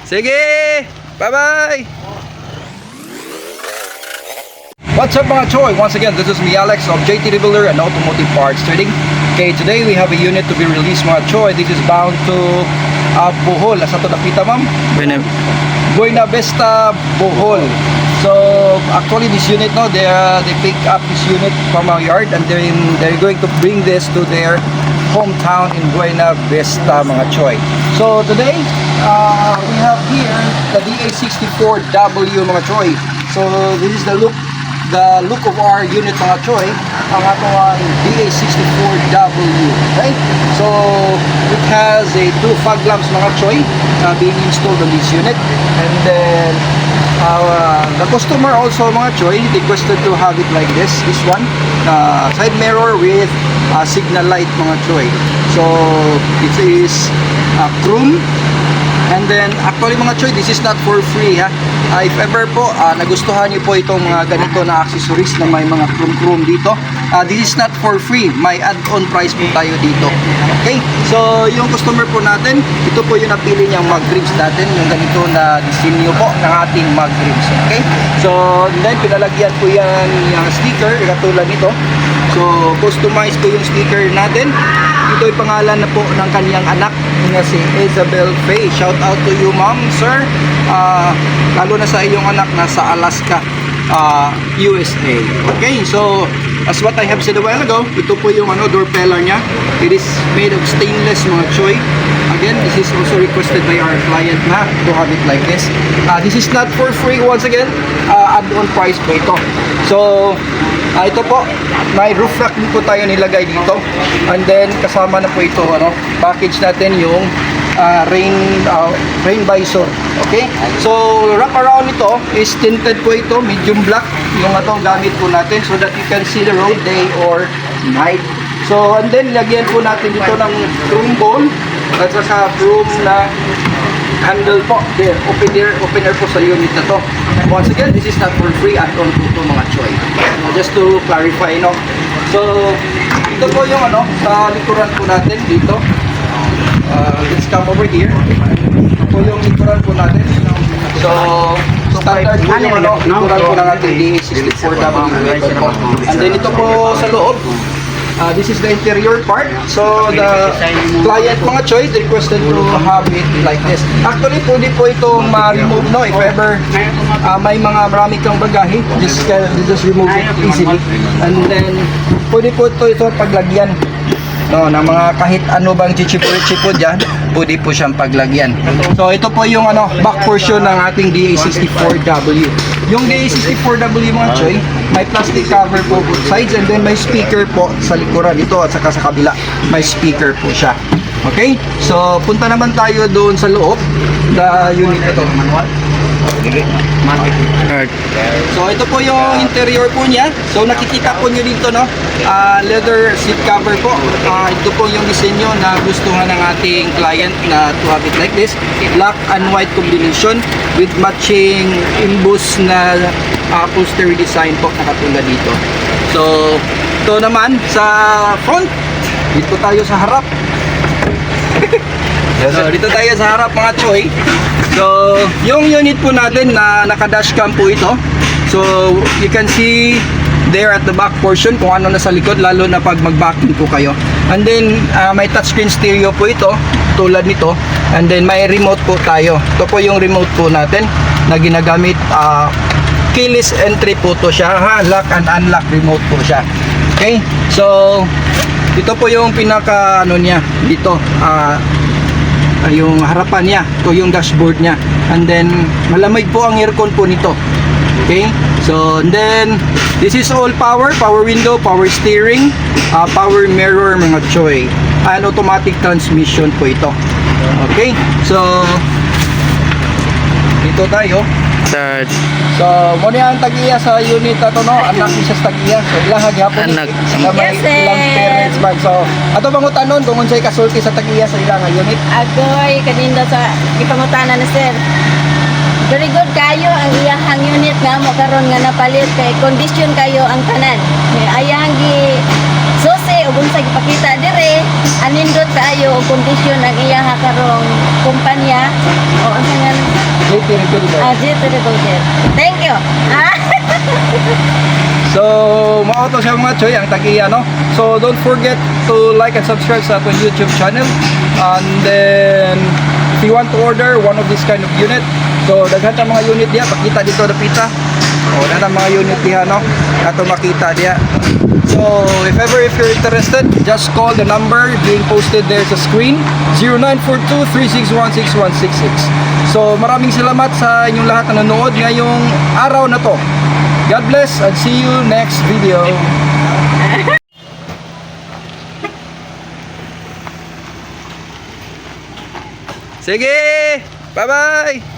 Sige! Bye-bye! What's up mga choy? Once again, this is me Alex of JT Rebuilder and Automotive Parts Trading. Okay, today we have a unit to be released mga choy. This is bound to Bohol. Asa to napita ma'am? Buena Vista, Bohol. So actually this unit, no, they pick up this unit from our yard and they're going to bring this to their hometown in Buena Vista mga choy. So today we have here the DA64W mga choy. So this is the look of our unit mga choy, ang atong DA64W. Okay, so it has a 2 fog lamps mga choy being installed on this unit, and then the customer also mga choy requested to have it like this one, side mirror with signal light mga choy. So it is chrome. And then, actually mga choy, this is not for free ha. If ever po, nagustuhan niyo po itong mga ganito na accessories na may mga chrome dito, this is not for free. May add-on price po tayo dito. Okay? So, yung customer po natin, ito po yung napili niyang mag rims natin, yung ganito na disenyo po ng ating mag rims. Okay? So, then, pinalagyan po yan yung sticker, katulad nito. So, customize po yung sticker natin. Ito ay pangalan na po ng kaniyang anak na si Isabel Faye. Shout out to you ma'am, sir. Lalo na sa iyong anak na sa Alaska, USA. Okay, so as what I have said a while ago, ito po yung door pillar niya. It is made of stainless mga choy. Again, this is also requested by our client na to have it like this. This is not for free once again. Add-on price po ito. So ito po, may roof rack din po tayo nilagay dito. And then kasama na po ito, package natin yung rain visor. Okay? So wrap around ito is tinted po ito, medium black yung gamit po natin so that you can see the road day or night. So and then lagyan po natin dito ng chrome ball at saka chrome na handle po. There, opener po sa unit na to. Once again, this is not for free, add-on po ito mga choy. Just to clarify, So, ito po yung sa likuran po natin dito. Let's come over here. Ito po yung likuran po natin. So, standard po yung likuran po ng ating DA64W. And then ito po sa loob. This is the interior part. So the client mga choy requested to have it like this. Actually pwede po itong ma-remove if ever may mga marami kang bagahe, just remove it easily. And then pwede po ito paglagyan na mga kahit ano bang chichipur dyan, pwede po siyang paglagyan. So ito po yung back portion ng ating DA64W. Yung DA64W mga choy, may plastic cover po both sides and then may speaker po sa likuran ito at saka sa kabila. May speaker po siya. Okay? So punta naman tayo doon sa loob, the unit ito. So ito po yung interior po niya. So nakikita po nyo dito leather seat cover po. Ito po yung disenyo na gustuhan ng ating client na to have it like this. Black and white combination with matching emboss na upholstery design po na katulad dito. So ito naman sa front. Dito tayo sa harap. So dito tayo sa harap mga choy. So yung unit po natin na naka-dashcam po ito. So you can see there at the back portion kung ano nasa likod, lalo na pag mag-backing po kayo. And then may touchscreen stereo po ito tulad nito. And then may remote po tayo. Ito po yung remote po natin na ginagamit. Keyless entry po to siya, lock and unlock remote po siya. Okay, so ito po yung pinaka niya dito, yung harapan niya, ito yung dashboard niya. And then malamig po ang aircon po nito. Okay, so and then this is all power window, power steering, power mirror mga choy, and automatic transmission po ito. Okay, so dito tayo. So mo niya ang tagiya sa unit ato anak niya sa tagiya. So ilang gyapon anak may ilang parents bag. So ato bang utanon kung unsay kasulti sa tagiya sa ilang unit? Agoy kaninda sa ipangutana na sir. Very good kayo ang iyahang unit nga mo karon nga napalit kay condition kayo ang tanan. Ayang gi susi ug unsay gipakita dire anindot kaayo og kondisyon ang iya karong kumpanya o ang nga JT Rebuilder. Jet Revolver. Thank you. So, mauto siya mga choy, ang tagiya, no? So, don't forget to like and subscribe sa ating YouTube channel. And then, if you want to order one of this kind of unit, so, daghan ang mga unit diya, pakita dito dapita. O, daghan ang mga unit diya, no? Ato makita diya. So, if you're interested, just call the number being posted there sa screen, 0942-361-6166. So, maraming salamat sa inyong lahat na nanonood ngayong araw na to. God bless and see you next video. Sige! Bye-bye!